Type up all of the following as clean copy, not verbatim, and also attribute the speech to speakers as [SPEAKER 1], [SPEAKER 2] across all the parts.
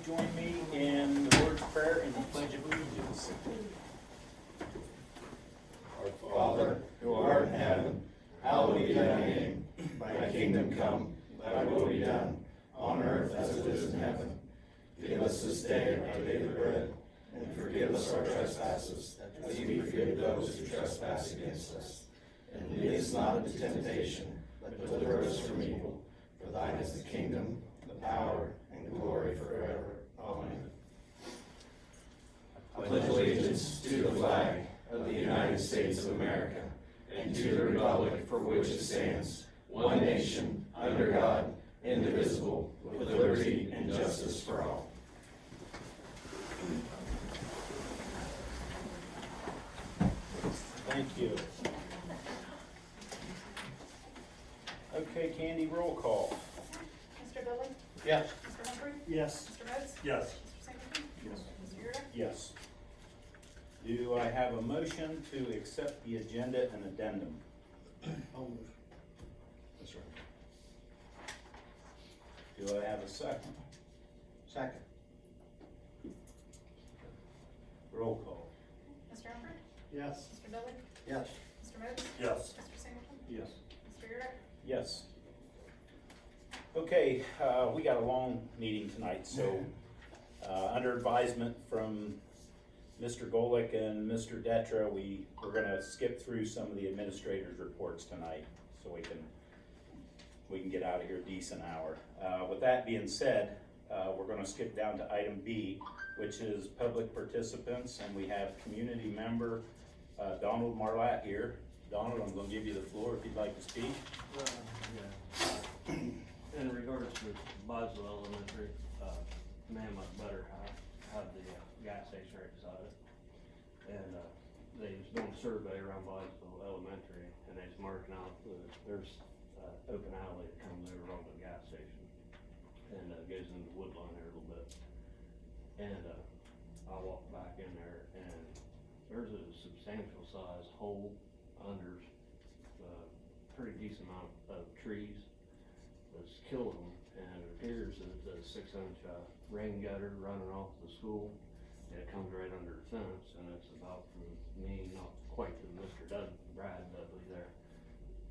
[SPEAKER 1] join me in the Lord's Prayer and the Pledge of Allegiance.
[SPEAKER 2] Our Father, who art in heaven, hallowed be thy name. Thy kingdom come, thy will be done, on earth as it is in heaven. Give us this day our daily bread, and forgive us our trespasses, as we forgive those who trespass against us. And lead us not into temptation, but deliver us from evil. For thine is the kingdom, the power, and glory forever. Amen. I pledge allegiance to the flag of the United States of America, and to the republic for which it stands, one nation, under God, indivisible, with liberty and justice for all.
[SPEAKER 1] Thank you. Okay, Candy, roll call.
[SPEAKER 3] Mr. Billy?
[SPEAKER 2] Yes.
[SPEAKER 3] Mr. Humphrey?
[SPEAKER 4] Yes.
[SPEAKER 3] Mr. Modes?
[SPEAKER 4] Yes.
[SPEAKER 3] Mr. Singleton?
[SPEAKER 4] Yes.
[SPEAKER 3] Mr. Yurda?
[SPEAKER 1] Yes. Do I have a motion to accept the agenda and addendum?
[SPEAKER 4] I'll move.
[SPEAKER 1] That's right. Do I have a second?
[SPEAKER 4] Second.
[SPEAKER 1] Roll call.
[SPEAKER 3] Mr. Humphrey?
[SPEAKER 4] Yes.
[SPEAKER 3] Mr. Billy?
[SPEAKER 4] Yes.
[SPEAKER 3] Mr. Modes?
[SPEAKER 4] Yes.
[SPEAKER 3] Mr. Singleton?
[SPEAKER 4] Yes.
[SPEAKER 3] Mr. Yurda?
[SPEAKER 1] Yes. Okay, we got a long meeting tonight, so, under advisement from Mr. Golick and Mr. Detra, we're gonna skip through some of the administrators' reports tonight, so we can get out of here a decent hour. With that being said, we're gonna skip down to item B, which is public participants, and we have community member, Donald Marlatt here. Donald, I'm gonna give you the floor if you'd like to speak.
[SPEAKER 5] In regards to Boswell Elementary, man, my butter have the gas station right beside it. And they was doing a survey around Boswell Elementary, and they was marking out, there's open alley that comes over on the gas station. And goes into Woodlawn there a little bit. And I walked back in there, and there's a substantial size hole under pretty decent amount of trees that's killed them, and it appears that the 6-inch rain gutter running off the school, and it comes right under the fence, and it's about from me, not quite to Mr. Brad Dudley there,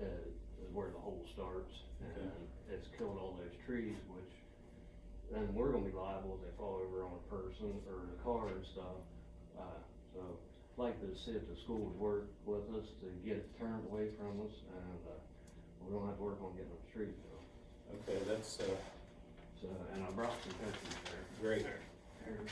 [SPEAKER 5] is where the hole starts, and it's killed all those trees, which then we're gonna be liable if they fall over on a person or the car and stuff. So I'd like to see if the school would work with us to get it turned away from us, and we don't have to work on getting the street built.
[SPEAKER 1] Okay, that's,
[SPEAKER 5] So, and I brought some pictures there.
[SPEAKER 1] great.
[SPEAKER 5] Here's,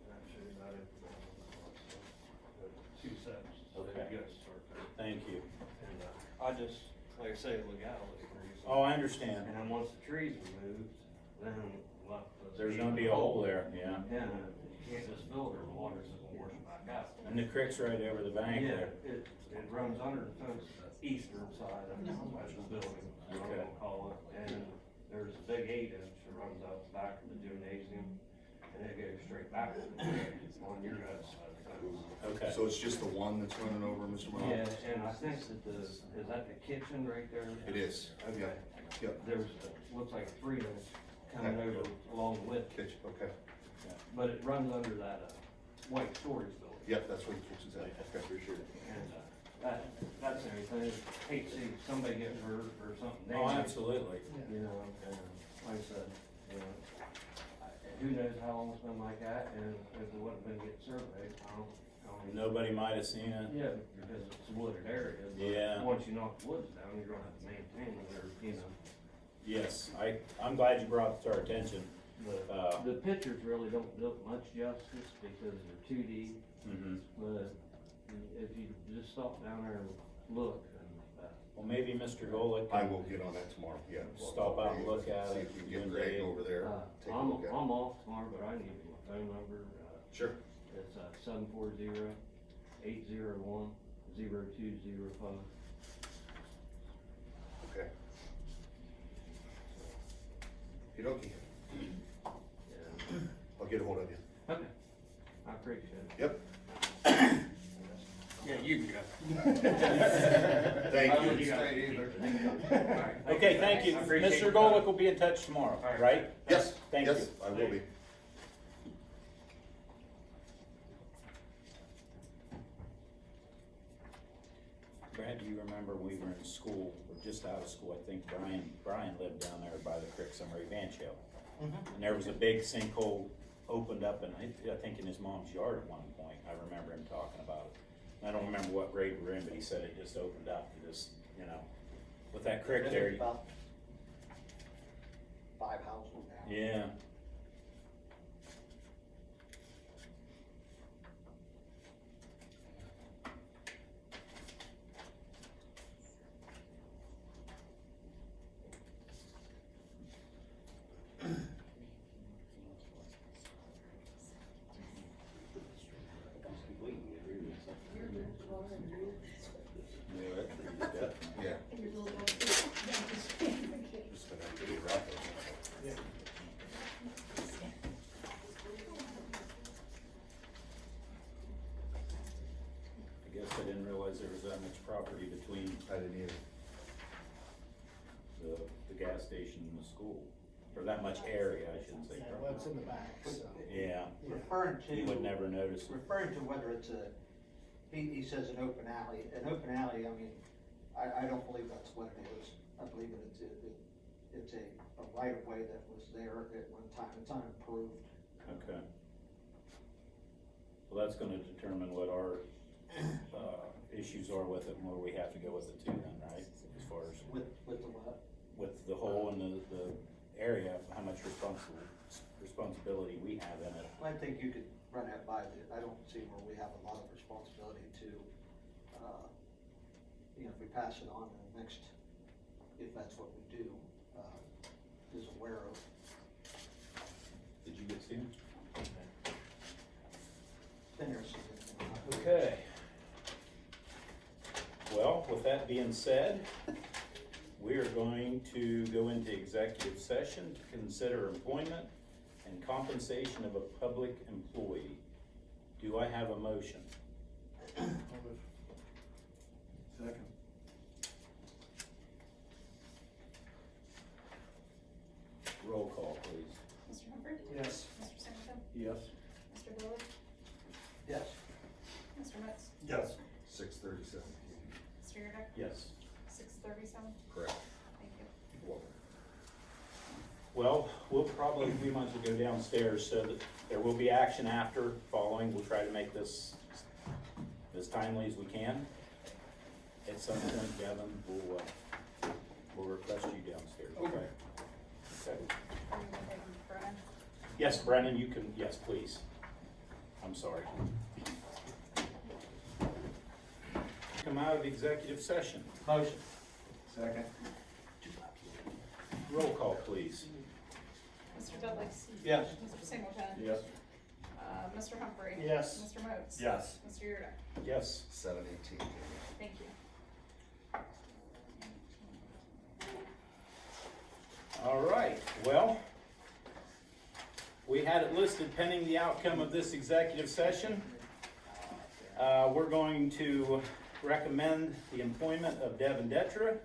[SPEAKER 5] that shows that information. Two sets. So
[SPEAKER 1] Okay.
[SPEAKER 5] you guys start there.
[SPEAKER 1] Thank you.
[SPEAKER 5] And I just, like I say, legality reasons.
[SPEAKER 1] Oh, I understand.
[SPEAKER 5] And then once the trees are moved, then what?
[SPEAKER 1] There's gonna be a hole there, yeah.
[SPEAKER 5] And you can't just build it, the water's just gonna wash it back out.
[SPEAKER 1] And the creek's right over the bank
[SPEAKER 5] Yeah,
[SPEAKER 1] there.
[SPEAKER 5] it runs under the fence, the eastern side of the building, is what I'm gonna call it. And there's a big 8-inch that runs out the back of the gymnasium, and it goes straight back on your guys' side of the fence.
[SPEAKER 1] Okay.
[SPEAKER 2] So it's just the one that's running over, Mr. Miles?
[SPEAKER 5] Yeah, and I think that is that the kitchen right there?
[SPEAKER 2] It is.
[SPEAKER 5] Okay.
[SPEAKER 2] Yep.
[SPEAKER 5] There's, looks like a 3-inch coming over along the width,
[SPEAKER 2] Kitchen, okay.
[SPEAKER 5] but it runs under that, white storage building.
[SPEAKER 2] Yep, that's where the kitchen's at. Okay, for sure.
[SPEAKER 5] And, that's everything. Hate to see somebody get hurt or something.
[SPEAKER 1] Oh,
[SPEAKER 5] dangerous,
[SPEAKER 1] absolutely.
[SPEAKER 5] You know, and like I said, you know, who knows how long it's been like that, and if it wouldn't been getting surveyed, I don't.
[SPEAKER 1] Nobody might have seen it.
[SPEAKER 5] Yeah, because it's a wooded area. But
[SPEAKER 1] Yeah.
[SPEAKER 5] once you knock the woods down, you're gonna have to maintain it, or, you know.
[SPEAKER 1] Yes, I'm glad you brought it to our attention.
[SPEAKER 5] The pictures really don't do it much justice because they're 2D,
[SPEAKER 1] Mhm.
[SPEAKER 5] but if you just stop down there and look, and,
[SPEAKER 1] Well, maybe Mr. Golick
[SPEAKER 2] I
[SPEAKER 1] can
[SPEAKER 2] will get on that tomorrow, yeah.
[SPEAKER 1] stop out and look at
[SPEAKER 2] See
[SPEAKER 1] it.
[SPEAKER 2] if we can
[SPEAKER 1] you and
[SPEAKER 2] get Greg
[SPEAKER 1] Dave.
[SPEAKER 2] over there, take a
[SPEAKER 5] I'm
[SPEAKER 2] look at it.
[SPEAKER 5] off tomorrow, but I can give you my phone number,
[SPEAKER 2] Sure.
[SPEAKER 5] it's 740-801-0205.
[SPEAKER 2] Okay. Okey-dokey.
[SPEAKER 5] Yeah.
[SPEAKER 2] I'll get a hold of you.
[SPEAKER 5] Okay, I appreciate it.
[SPEAKER 2] Yep.
[SPEAKER 4] Yeah, you go.
[SPEAKER 2] Thank you.
[SPEAKER 1] Okay, thank you.
[SPEAKER 5] I appreciate
[SPEAKER 1] Mr.
[SPEAKER 5] your
[SPEAKER 1] Golick
[SPEAKER 5] time.
[SPEAKER 1] will be in touch tomorrow,
[SPEAKER 5] All right.
[SPEAKER 1] right?
[SPEAKER 2] Yes.
[SPEAKER 1] Thank you.
[SPEAKER 2] Yes, I will be.
[SPEAKER 1] Brad, do you remember we were in school, or just out of school, I think Brian lived down there by the Creek Summary Van Shell. And there was a big sinkhole opened up, and I think in his mom's yard at one point, I remember him talking about it. I don't remember what grade we're in, but he said it just opened up and just, you know, with that creek there.
[SPEAKER 4] About 5 houses now.
[SPEAKER 1] Yeah.
[SPEAKER 2] Yeah. Just gonna have to be rough.
[SPEAKER 1] I guess I didn't realize there was that much property between
[SPEAKER 2] I didn't either.
[SPEAKER 1] the gas station and the school, or that much area, I shouldn't say.
[SPEAKER 4] Yeah, well, it's in the back, so.
[SPEAKER 1] Yeah,
[SPEAKER 4] Referring
[SPEAKER 1] you would
[SPEAKER 4] to,
[SPEAKER 1] never notice it.
[SPEAKER 4] referring to whether it's a, he says an open alley, I mean, I don't believe that's what it is. I believe it's a right of way that was there at one time, it's unimproved.
[SPEAKER 1] Okay. Well, that's gonna determine what our, issues are with it, and where we have to go with it too then, right? As far as,
[SPEAKER 4] With the what?
[SPEAKER 1] with the hole in the area, how much responsibility we have in it.
[SPEAKER 4] I think you could run that by, I don't see where we have a lot of responsibility to, if we pass it on to the next, if that's what we do, is aware of.
[SPEAKER 1] Did you get seen?
[SPEAKER 4] Then there's something.
[SPEAKER 1] Okay. Well, with that being said, we are going to go into executive session to consider employment and compensation of a public employee. Do I have a motion?
[SPEAKER 2] Second.
[SPEAKER 1] Roll call, please.
[SPEAKER 3] Mr. Humphrey?
[SPEAKER 4] Yes.
[SPEAKER 3] Mr. Singleton?
[SPEAKER 2] Yes.
[SPEAKER 3] Mr. Lewis?
[SPEAKER 4] Yes.
[SPEAKER 3] Mr. Metz?
[SPEAKER 2] Yes. 6:37.
[SPEAKER 3] Mr. Yurdak?
[SPEAKER 1] Yes.
[SPEAKER 3] 6:37?
[SPEAKER 2] Correct.
[SPEAKER 3] Thank you.
[SPEAKER 2] Welcome.
[SPEAKER 1] Well, we might as well go downstairs, so that there will be action after, following. We'll try to make this as timely as we can. At some point, Devin, we'll request you downstairs, okay? Okay.
[SPEAKER 3] Are you okay, Brian?
[SPEAKER 1] Yes, Brennan, you can, yes, please. I'm sorry. Come out of executive session.
[SPEAKER 4] Motion.
[SPEAKER 2] Second.
[SPEAKER 1] Roll call, please.
[SPEAKER 3] Mr. Dudley?
[SPEAKER 4] Yes.
[SPEAKER 3] Mr. Singleton?
[SPEAKER 2] Yes.
[SPEAKER 3] Mr. Humphrey?
[SPEAKER 4] Yes.
[SPEAKER 3] Mr. Moats?
[SPEAKER 2] Yes.
[SPEAKER 3] Mr. Yurdak?
[SPEAKER 1] Yes.
[SPEAKER 2] 7:18.
[SPEAKER 3] Thank you.
[SPEAKER 1] All right, well, we had it listed pending the outcome of this executive session. We're going to recommend the employment of Devin Detra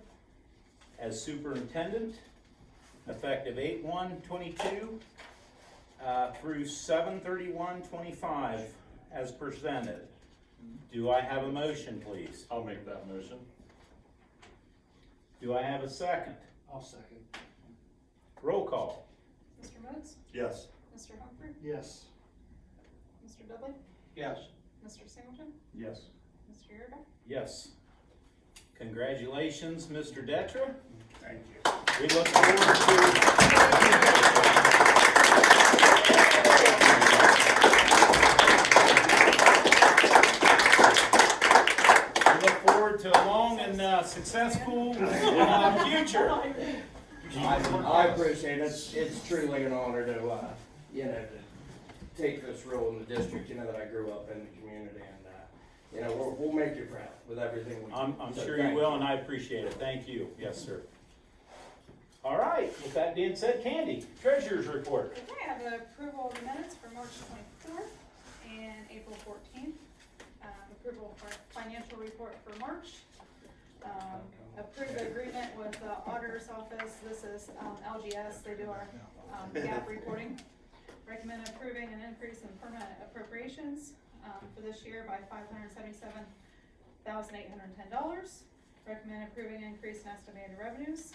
[SPEAKER 1] as superintendent, effective 8/1/22 through 7/31/25 as presented. Do I have a motion, please?
[SPEAKER 2] I'll make that motion.
[SPEAKER 1] Do I have a second?
[SPEAKER 4] I'll second.
[SPEAKER 1] Roll call.
[SPEAKER 3] Mr. Moats?
[SPEAKER 2] Yes.
[SPEAKER 3] Mr. Humphrey?
[SPEAKER 4] Yes.
[SPEAKER 3] Mr. Dudley?
[SPEAKER 4] Yes.
[SPEAKER 3] Mr. Singleton?
[SPEAKER 2] Yes.
[SPEAKER 3] Mr. Yurdak?
[SPEAKER 1] Yes. Congratulations, Mr. Detra.
[SPEAKER 2] Thank you.
[SPEAKER 1] We look forward to a long and successful future.
[SPEAKER 6] I appreciate it. It's truly an honor to, to take this role in the district, that I grew up in the community, and, we'll make you proud with everything we do.
[SPEAKER 1] I'm
[SPEAKER 6] So
[SPEAKER 1] sure
[SPEAKER 6] thank
[SPEAKER 1] you will, and I appreciate it. Thank you. Yes, sir. All right, with that being said, Candy, treasurer's report.
[SPEAKER 3] Okay, I have the approval of the minutes for March 24th and April 14th. Approval for financial report for March. approve the agreement with the auditor's office. This is, LGS, they do our, GAAP reporting. Recommend approving an increase in permanent appropriations, for this year by $577,810. Recommend approving an increase in estimated revenues,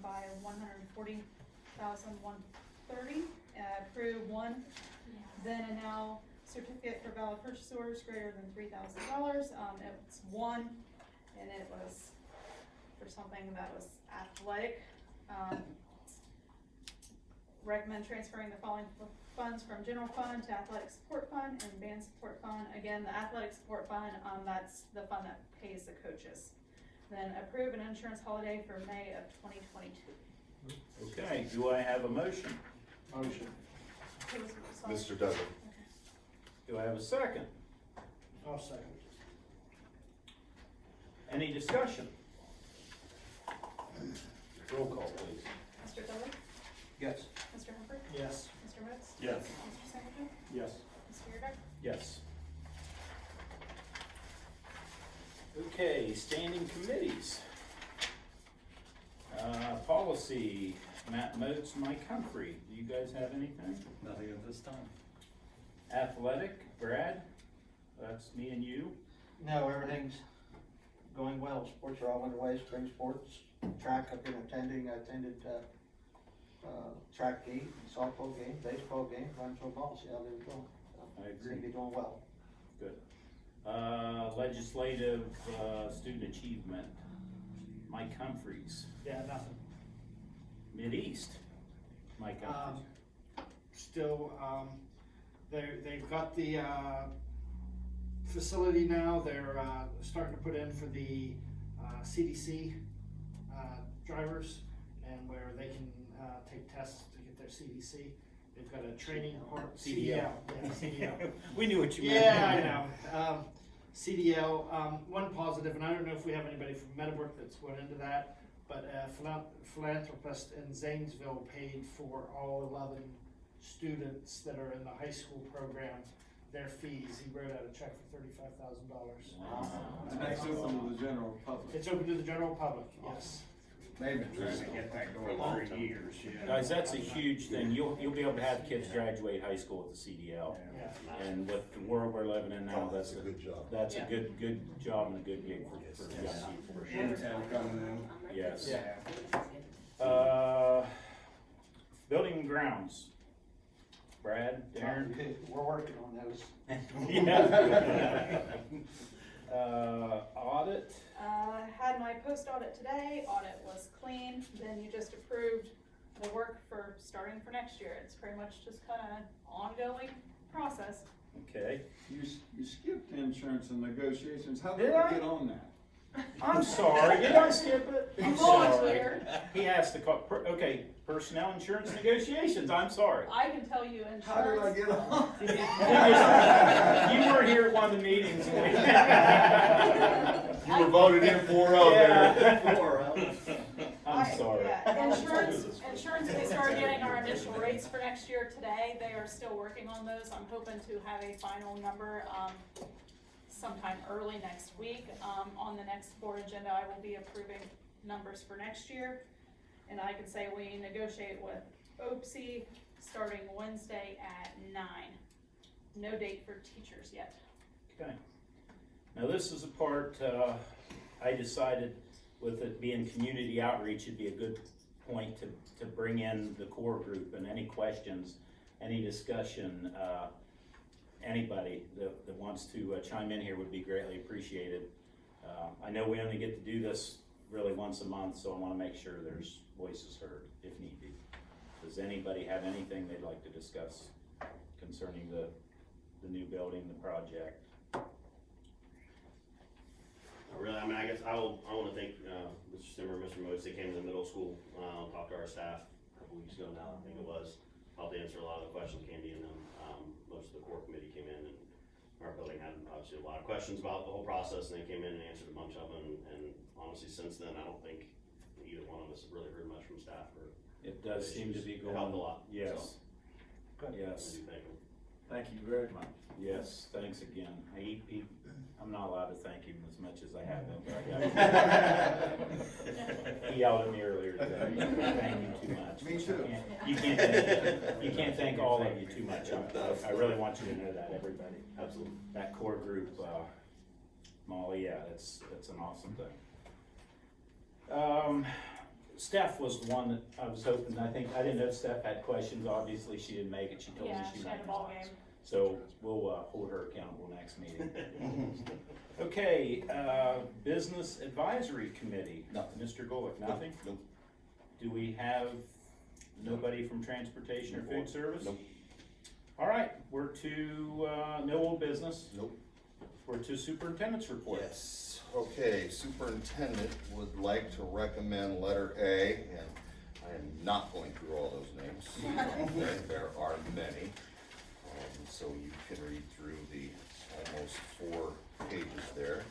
[SPEAKER 3] by $140,130. Approve one then and now certificate for valid purchase orders greater than $3,000. It's one, and it was for something that was athletic. Recommend transferring the following funds from general fund to athletic support fund and band support fund. Again, the athletic support fund, that's the fund that pays the coaches. Then approve an insurance holiday for May of 2022.
[SPEAKER 1] Okay, do I have a motion?
[SPEAKER 4] Motion.
[SPEAKER 2] Mr. Dudley.
[SPEAKER 1] Do I have a second?
[SPEAKER 4] I'll second.
[SPEAKER 1] Any discussion? Roll call, please.
[SPEAKER 3] Mr. Dudley?
[SPEAKER 4] Yes.
[SPEAKER 3] Mr. Humphrey?
[SPEAKER 4] Yes.
[SPEAKER 3] Mr. Wicks?
[SPEAKER 2] Yes.
[SPEAKER 3] Mr. Singleton?
[SPEAKER 2] Yes.
[SPEAKER 3] Mr. Yurdak?
[SPEAKER 1] Yes. Okay, standing committees. Policy, Matt Moats, Mike Humphrey, do you guys have anything?
[SPEAKER 2] Nothing at this time.
[SPEAKER 1] Athletic, Brad, that's me and you.
[SPEAKER 4] No, everything's going well. Sports are all underway, spring sports. Track I've been attending. I attended, track game, softball game, baseball game, run through ball, see how they were doing.
[SPEAKER 1] I agree.
[SPEAKER 4] Seem to be doing well.
[SPEAKER 1] Good. Legislative, student achievement, Mike Humphreys.
[SPEAKER 7] Yeah, nothing.
[SPEAKER 1] Mideast, Mike Humphreys.
[SPEAKER 7] Still, they've got the, facility now, they're, starting to put in for the, CDC, drivers, and where they can, take tests to get their CDC. They've got a training part, CDL, yeah, CDL.
[SPEAKER 1] We knew what you meant.
[SPEAKER 7] Yeah, I know. CDL, one positive, and I don't know if we have anybody from Meadowbrook that's went into that, but a philanthropist in Zanesville paid for all 11 students that are in the high school program, their fees. He wrote out a check for $35,000.
[SPEAKER 2] And that's open to the general public.
[SPEAKER 7] It's open to the general public, yes.
[SPEAKER 2] They've been trying to get that going for years, yeah.
[SPEAKER 1] Guys, that's a huge thing. You'll be able to have kids graduate high school with the CDL.
[SPEAKER 7] Yeah.
[SPEAKER 1] And with the world we're living in now, that's a
[SPEAKER 2] good job.
[SPEAKER 1] That's
[SPEAKER 3] Yeah.
[SPEAKER 1] a good job and a good gig for young people.
[SPEAKER 2] Intel coming in.
[SPEAKER 1] Yes.
[SPEAKER 7] Yeah.
[SPEAKER 1] Building and grounds. Brad, Darren?
[SPEAKER 4] We're working on those.
[SPEAKER 1] Yeah. Audit,
[SPEAKER 3] Had my post audit today, audit was clean, then you just approved the work for starting for next year. It's pretty much just kind of ongoing process.
[SPEAKER 1] okay.
[SPEAKER 8] You skipped insurance and negotiations, how
[SPEAKER 1] Did
[SPEAKER 8] did
[SPEAKER 1] I?
[SPEAKER 8] you get on that?
[SPEAKER 1] I'm sorry, did I skip it? I'm
[SPEAKER 3] Volunteer.
[SPEAKER 1] sorry. He asked to call, okay, personnel insurance negotiations, I'm sorry.
[SPEAKER 3] I can tell you insurance.
[SPEAKER 8] How did I get on?
[SPEAKER 1] You weren't here at one of the meetings.
[SPEAKER 2] You were voted in 4-0 there.
[SPEAKER 1] I'm sorry.
[SPEAKER 3] Yeah, insurance, we started getting our initial rates for next year today. They are still working on those. I'm hoping to have a final number, sometime early next week. On the next board agenda, I will be approving numbers for next year. And I can say we negotiate with OPSI starting Wednesday at 9. No date for teachers yet.
[SPEAKER 1] Okay. Now, this is a part, I decided with it being community outreach, it'd be a good point to bring in the core group and any questions, any discussion, anybody that wants to chime in here would be greatly appreciated. I know we only get to do this really once a month, so I wanna make sure there's voices heard if need be. Does anybody have anything they'd like to discuss concerning the new building, the project?
[SPEAKER 9] Really, I mean, I guess I wanna thank, Mr. Simmer, Mr. Motes, they came to the middle school, talked to our staff a couple weeks ago now, I think it was. Helped answer a lot of the questions Candy and them, most of the core committee came in and our building had obviously a lot of questions about the whole process and they came in and answered a bunch of them and honestly since then, I don't think either one of us have really heard much from staff or.
[SPEAKER 1] It does seem to be
[SPEAKER 9] It
[SPEAKER 1] going.
[SPEAKER 9] helped a lot.
[SPEAKER 1] Yes.
[SPEAKER 9] So, I
[SPEAKER 1] Yes.
[SPEAKER 9] do thank them.
[SPEAKER 8] Thank you very much.
[SPEAKER 1] Yes, thanks again. I'm not allowed to thank him as much as I have been, but I got. He yelled at me earlier today, thank you too much.
[SPEAKER 2] Me too.
[SPEAKER 1] You can't thank all of you too much. I really want you to know that, everybody.
[SPEAKER 9] Absolutely.
[SPEAKER 1] That core group, Molly, yeah, it's an awesome thing. Steph was the one that I was hoping, I didn't know if Steph had questions, obviously she didn't make it, she told me
[SPEAKER 3] Yeah,
[SPEAKER 1] she
[SPEAKER 3] she
[SPEAKER 1] might.
[SPEAKER 3] had a ball game.
[SPEAKER 1] So we'll, hold her accountable next meeting. Okay, Business Advisory Committee.
[SPEAKER 2] Nothing.
[SPEAKER 1] Mr. Golick, nothing?
[SPEAKER 2] Nope.
[SPEAKER 1] Do we have nobody from Transportation or Food Service?
[SPEAKER 2] Nope.
[SPEAKER 1] All right, we're to, no old business.
[SPEAKER 2] Nope.
[SPEAKER 1] We're to Superintendent's report.
[SPEAKER 2] Yes, okay, superintendent would like to recommend letter A, and I am not going through all those names. Okay, there are many, so you can read through the almost 4 pages there.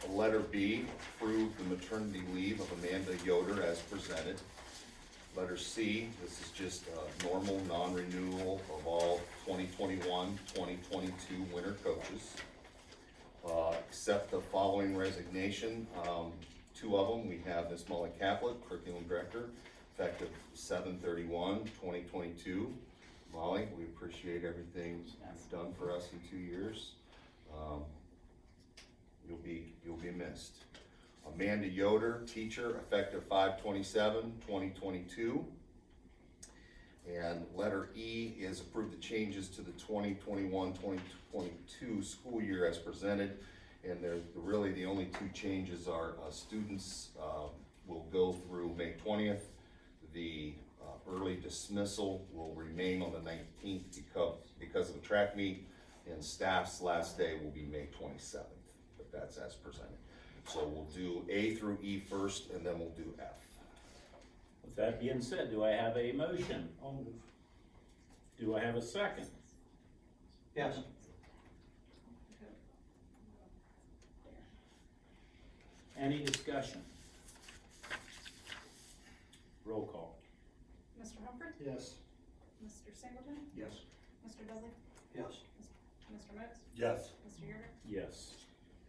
[SPEAKER 2] Letter B, approve the maternity leave of Amanda Yoder as presented. Letter C, this is just a normal non-renewal of all 2021, 2022 winter coaches. Accept the following resignation, 2 of them. We have Miss Molly Caplet, Curriculum Director, effective 7/31/2022. Molly, we appreciate everything you've done for us in 2 years. You'll be missed. Amanda Yoder, teacher, effective 5/27/2022. And letter E is approve the changes to the 2021-2022 school year as presented. And really the only 2 changes are students will go through May 20th. The early dismissal will remain on the 19th because of the track meet, and staff's last day will be May 27th, but that's as presented. So we'll do A through E first, and then we'll do F.
[SPEAKER 1] With that being said, do I have a motion?
[SPEAKER 7] I'll move.
[SPEAKER 1] Do I have a second?
[SPEAKER 4] Yes.
[SPEAKER 1] Any discussion? Roll call.
[SPEAKER 3] Mr. Humphrey?
[SPEAKER 7] Yes.
[SPEAKER 3] Mr. Singleton?
[SPEAKER 8] Yes.
[SPEAKER 3] Mr. Dudley?
[SPEAKER 4] Yes.
[SPEAKER 3] Mr. Moats?
[SPEAKER 8] Yes.
[SPEAKER 3] Mr. Yerga?
[SPEAKER 1] Yes.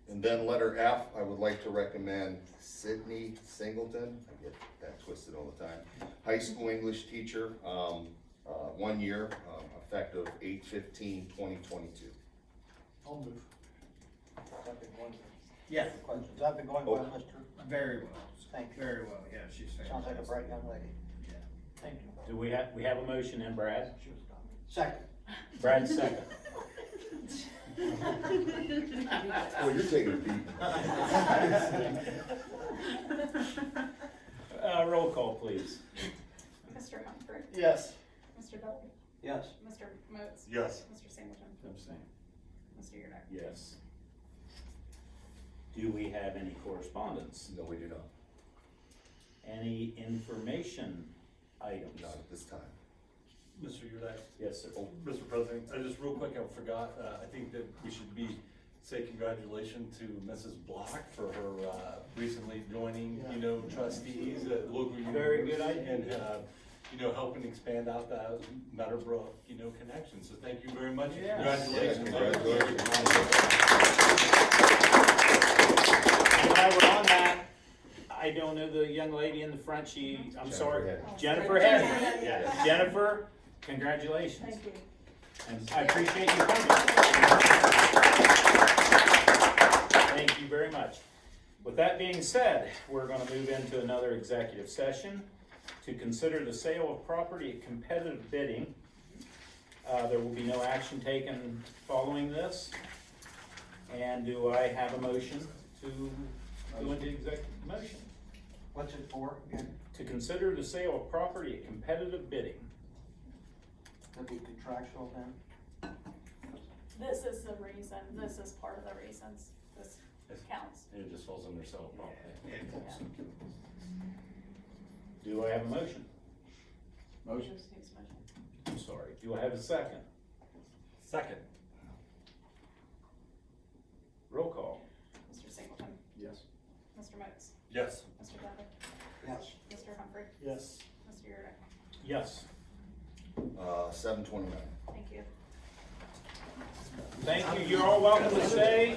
[SPEAKER 2] And then letter F, I would like to recommend Sydney Singleton, I get that twisted all the time. High school English teacher, 1 year, effective 8/15/2022.
[SPEAKER 7] I'll move.
[SPEAKER 6] Yeah,
[SPEAKER 4] Questions? I've been going
[SPEAKER 2] Oh.
[SPEAKER 4] well, Mr.
[SPEAKER 6] very well,
[SPEAKER 4] Thank you.
[SPEAKER 6] very well, yeah, she's fantastic.
[SPEAKER 4] Sounds like a bright young lady. Thank you.
[SPEAKER 1] Do we have a motion in, Brad?
[SPEAKER 4] Second.
[SPEAKER 1] Brad, second.
[SPEAKER 2] Oh, you're taking a beat.
[SPEAKER 1] Roll call, please.
[SPEAKER 3] Mr. Humphrey?
[SPEAKER 7] Yes.
[SPEAKER 3] Mr. Dudley?
[SPEAKER 4] Yes.
[SPEAKER 3] Mr. Moats?
[SPEAKER 8] Yes.
[SPEAKER 3] Mr. Singleton?
[SPEAKER 8] Abstain.
[SPEAKER 3] Mr. Yerga?
[SPEAKER 1] Yes. Do we have any correspondence?
[SPEAKER 2] No, we do not,
[SPEAKER 1] Any information items?
[SPEAKER 2] not at this time.
[SPEAKER 10] Mr. Yurdak,
[SPEAKER 1] Yes, sir.
[SPEAKER 10] Mr. President, I just real quick, I forgot, I think that we should say congratulations to Mrs. Block for her, recently joining, trustees at local university.
[SPEAKER 1] Very good idea.
[SPEAKER 10] And, helping expand out that Meadowbrook, connection, so thank you very much.
[SPEAKER 1] Yes.
[SPEAKER 10] Congratulations.
[SPEAKER 2] Congratulations.
[SPEAKER 1] And while we're on that, I don't know the young lady in the front, Jennifer Head.
[SPEAKER 9] Yes.
[SPEAKER 1] Jennifer, congratulations.
[SPEAKER 3] Thank you.
[SPEAKER 1] And I appreciate you coming. Thank you very much. With that being said, we're gonna move into another executive session to consider the sale of property at competitive bidding. There will be no action taken following this. And do I have a motion to go into executive motion?
[SPEAKER 4] What's it for again?
[SPEAKER 1] To consider the sale of property at competitive bidding.
[SPEAKER 4] Could be contractual then?
[SPEAKER 3] This is the reason, this is part of the reasons, this counts.
[SPEAKER 10] It just falls under sale property.
[SPEAKER 1] Do I have a motion?
[SPEAKER 8] Motion.
[SPEAKER 3] Just needs motion.
[SPEAKER 1] I'm sorry. Do I have a second?
[SPEAKER 10] Second.
[SPEAKER 1] Roll call.
[SPEAKER 3] Mr. Singleton?
[SPEAKER 8] Yes.
[SPEAKER 3] Mr. Moats?
[SPEAKER 10] Yes.
[SPEAKER 3] Mr. Dudley?
[SPEAKER 4] Yes.
[SPEAKER 3] Mr. Humphrey?
[SPEAKER 7] Yes.
[SPEAKER 3] Mr. Yerga?
[SPEAKER 1] Yes.
[SPEAKER 2] 7/29.
[SPEAKER 3] Thank you.
[SPEAKER 1] Thank you, you're all welcome to stay.